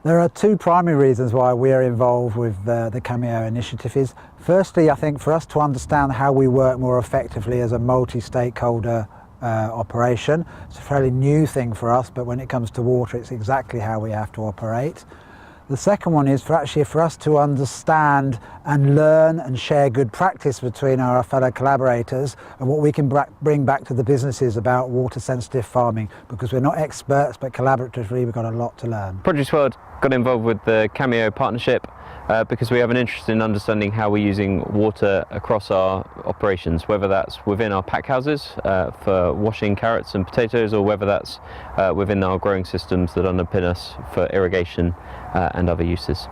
There are two primary reasons why we are involved with the CamEO initiative. Firstly, I think for us to understand how we work more effectively as a multi-stakeholder operation. It's a fairly new thing for us, but when it comes to water, it's exactly how we have to operate. The second one is for us to understand and learn and share good practice between our fellow collaborators and what we can bring back to the businesses about water sensitive farming, because we're not experts, but collaboratively we've got a lot to learn. Produce World got involved with the CamEO partnership because we have an interest in understanding how we're using water across our operations, whether that's within our pack houses for washing carrots and potatoes, or whether that's within our growing systems that underpin us for irrigation and other uses.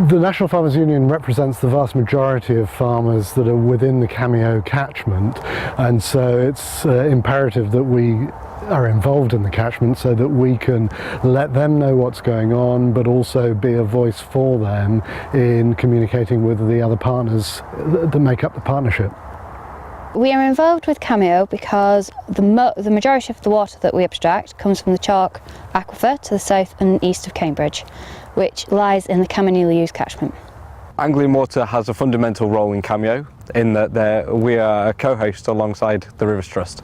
The National Farmers Union represents the vast majority of farmers that are within the CamEO catchment, and so it's imperative that we are involved in the catchment so that we can let them know what's going on, but also be a voice for them in communicating with the other partners that make up the partnership. We are involved with CamEO because the majority of the water that we abstract comes from the Chalk aquifer to the south and east of Cambridge, which lies in the CamEO used catchment. Anglian Water has a fundamental role in CamEO in that we are a co-host alongside the Rivers Trust.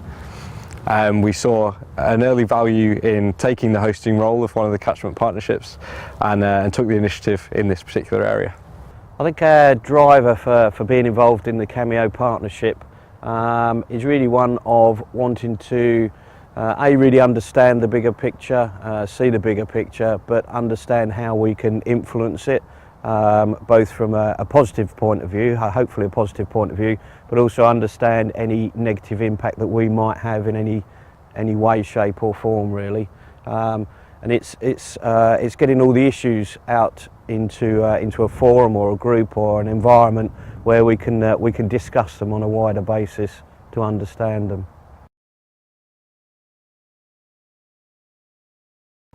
We saw an early value in taking the hosting role of one of the catchment partnerships and took the initiative in this particular area. I think our driver for being involved in the CamEO partnership is really one of wanting to really understand the bigger picture, see the bigger picture, but understand how we can influence it, both from a positive point of view, hopefully a positive point of view, but also understand any negative impact that we might have in any way, shape or form, really. And it's getting all the issues out into a forum or a group or an environment where we can discuss them on a wider basis to understand them.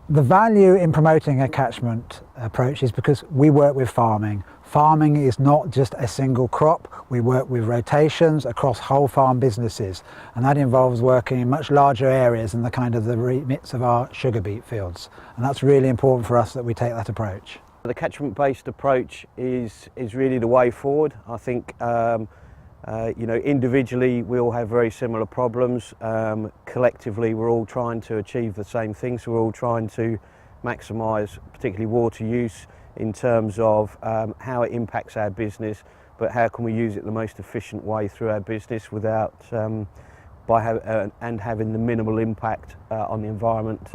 The value in promoting a catchment approach is because we work with farming. Farming is not just a single crop. We work with rotations across whole farm businesses, and that involves working in much larger areas than the remits of our sugar beet fields. And that's really important for us that we take that approach. The catchment-based approach is really the way forward. I think individually we all have very similar problems. Collectively we're all trying to achieve the same things. We're all trying to maximise particularly water use in terms of how it impacts our business, but how can we use it the most efficient way through our business without having the minimal impact on the environment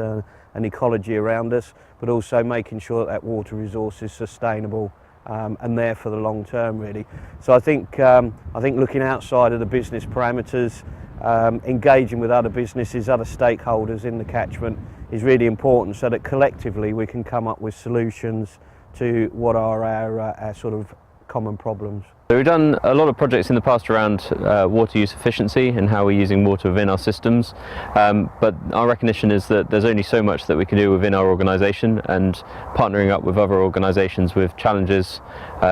and ecology around us, but also making sure that water resource is sustainable and there for the long term, really. So I think looking outside of the business parameters, engaging with other businesses, other stakeholders in the catchment is really important, so that collectively we can come up with solutions to what are our sort of common problems. So we've done a lot of projects in the past around water use efficiency and how we're using water within our systems, but our recognition is that there's only so much that we can do within our organisation, and partnering up with other organisations with challenges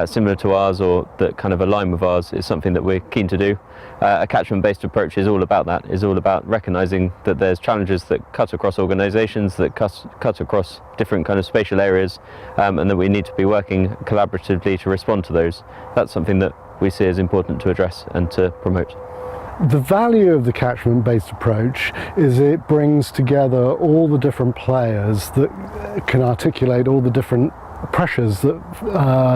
similar to ours or that kind of align with ours is something that we're keen to do. A catchment-based approach is all about that, is all about recognising that there's challenges that cut across organisations, that cut across different kind of spatial areas, and that we need to be working collaboratively to respond to those. That's something that we see as important to address and to promote. The value of the catchment-based approach is it brings together all the different players that can articulate all the different pressures that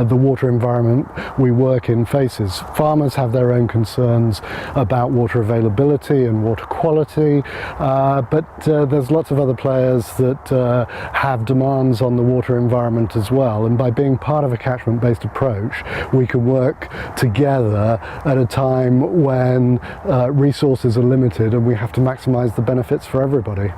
the water environment we work in faces. Farmers have their own concerns about water availability and water quality, but there's lots of other players that have demands on the water environment as well, and by being part of a catchment-based approach we can work together at a time when resources are limited and we have to maximise the benefits for everybody.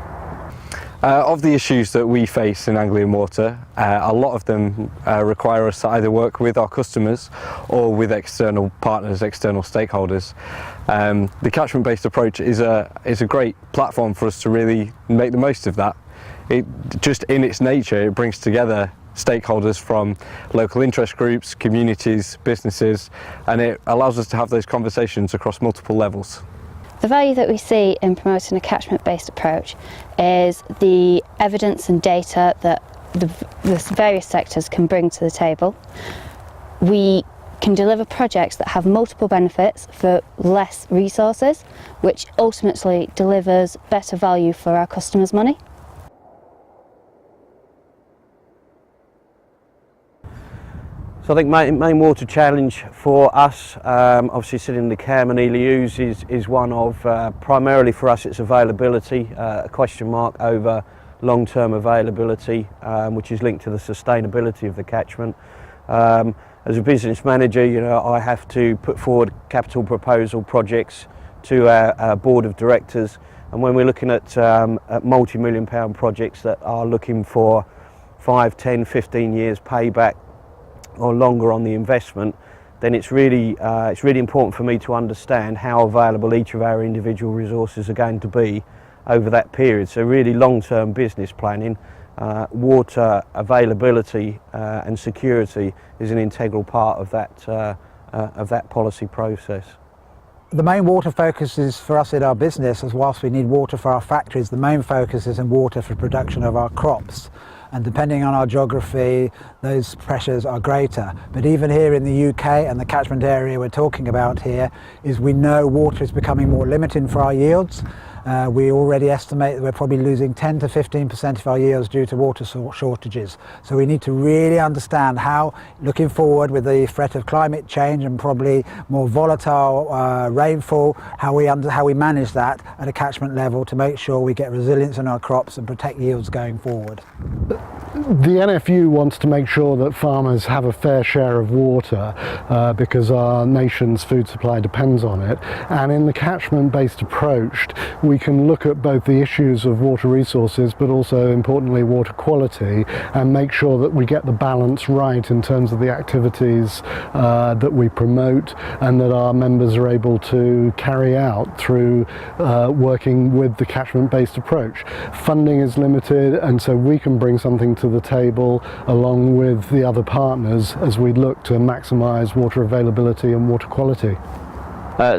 Of the issues that we face in Anglian Water, a lot of them require us to either work with our customers or with external partners, external stakeholders. The catchment-based approach is a great platform for us to really make the most of that. It just in its nature, it brings together stakeholders from local interest groups, communities, businesses, and it allows us to have those conversations across multiple levels. The value that we see in promoting a catchment-based approach is the evidence and data that the various sectors can bring to the table. We can deliver projects that have multiple benefits for less resources, which ultimately delivers better value for our customers' money. So I think main water challenge for us, obviously sitting in the CAM and ELUs, is one of, primarily for us, it's availability, a question mark over long-term availability, which is linked to the sustainability of the catchment. As a business manager, you know, I have to put forward capital proposal projects to our board of directors, and when we're looking at multi-million pound projects that are looking for 5, 10, 15 years payback or longer on the investment, then it's really important for me to understand how available each of our individual resources are going to be over that period. So really long-term business planning, water availability and security is an integral part of that policy process. The main water focus is for us in our business, as whilst we need water for our factories, the main focus is in water for production of our crops. And depending on our geography, those pressures are greater. But even here in the UK and the catchment area we're talking about here, is we know water is becoming more limiting for our yields. We already estimate that we're probably losing 10 to 15% of our yields due to water shortages. So we need to really understand how, looking forward with the threat of climate change and probably more volatile rainfall, how we manage that at a catchment level to make sure we get resilience in our crops and protect yields going forward. The NFU wants to make sure that farmers have a fair share of water because our nation's food supply depends on it. And in the catchment-based approach, we can look at both the issues of water resources but also importantly water quality and make sure that we get the balance right in terms of the activities that we promote and that our members are able to carry out through working with the catchment-based approach. Funding is limited, and so we can bring something to the table along with the other partners as we look to maximise water availability and water quality.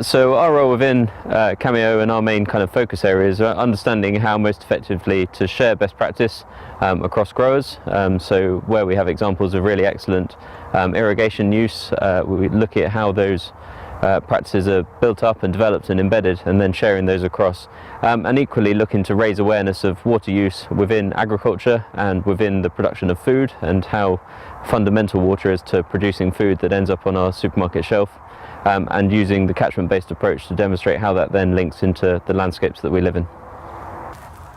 So our role within CamEO and our main kind of focus areas are understanding how most effectively to share best practice across growers. So where we have examples of really excellent irrigation use, we look at how those practices are built up and developed and embedded, and then sharing those across. And equally looking to raise awareness of water use within agriculture and within the production of food, and how fundamental water is to producing food that ends up on our supermarket shelf. And using the catchment-based approach to demonstrate how that then links into the landscapes that we live in.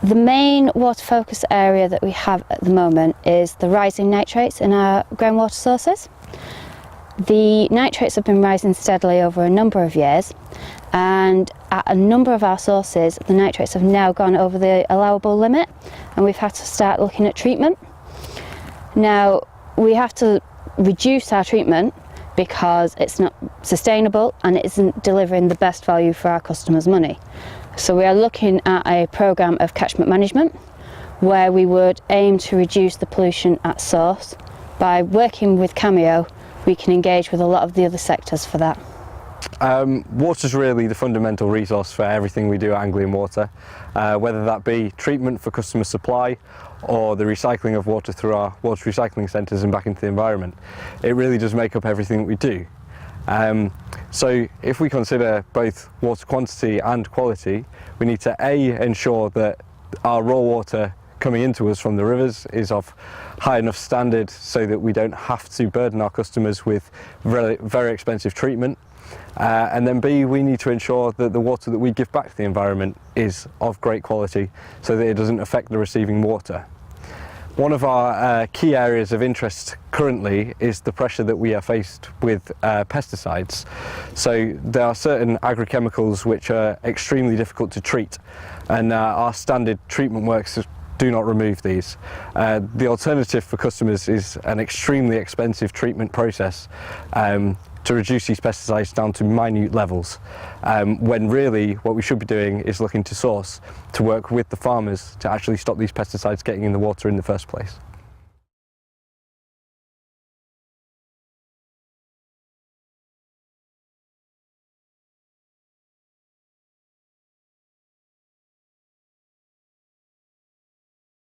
The main water focus area that we have at the moment is the rising nitrates in our groundwater sources. The nitrates have been rising steadily over a number of years, and at a number of our sources the nitrates have now gone over the allowable limit, and we've had to start looking at treatment. Now we have to reduce our treatment because it's not sustainable and it isn't delivering the best value for our customers' money. So we are looking at a programme of catchment management where we would aim to reduce the pollution at source. By working with CamEO, we can engage with a lot of the other sectors for that. Water is really the fundamental resource for everything we do at Anglian Water, whether that be treatment for customer supply or the recycling of water through our water recycling centres and back into the environment. It really does make up everything that we do. So if we consider both water quantity and quality, we need to ensure that our raw water coming into us from the rivers is of high enough standard so that we don't have to burden our customers with very expensive treatment. And then B, we need to ensure that the water that we give back to the environment is of great quality so that it doesn't affect the receiving water. One of our key areas of interest currently is the pressure that we are faced with pesticides. So there are certain agrochemicals which are extremely difficult to treat, and our standard treatment works do not remove these. The alternative for customers is an extremely expensive treatment process to reduce these pesticides down to minute levels, when really what we should be doing is looking to source to work with the farmers to actually stop these pesticides getting in the water in the first place.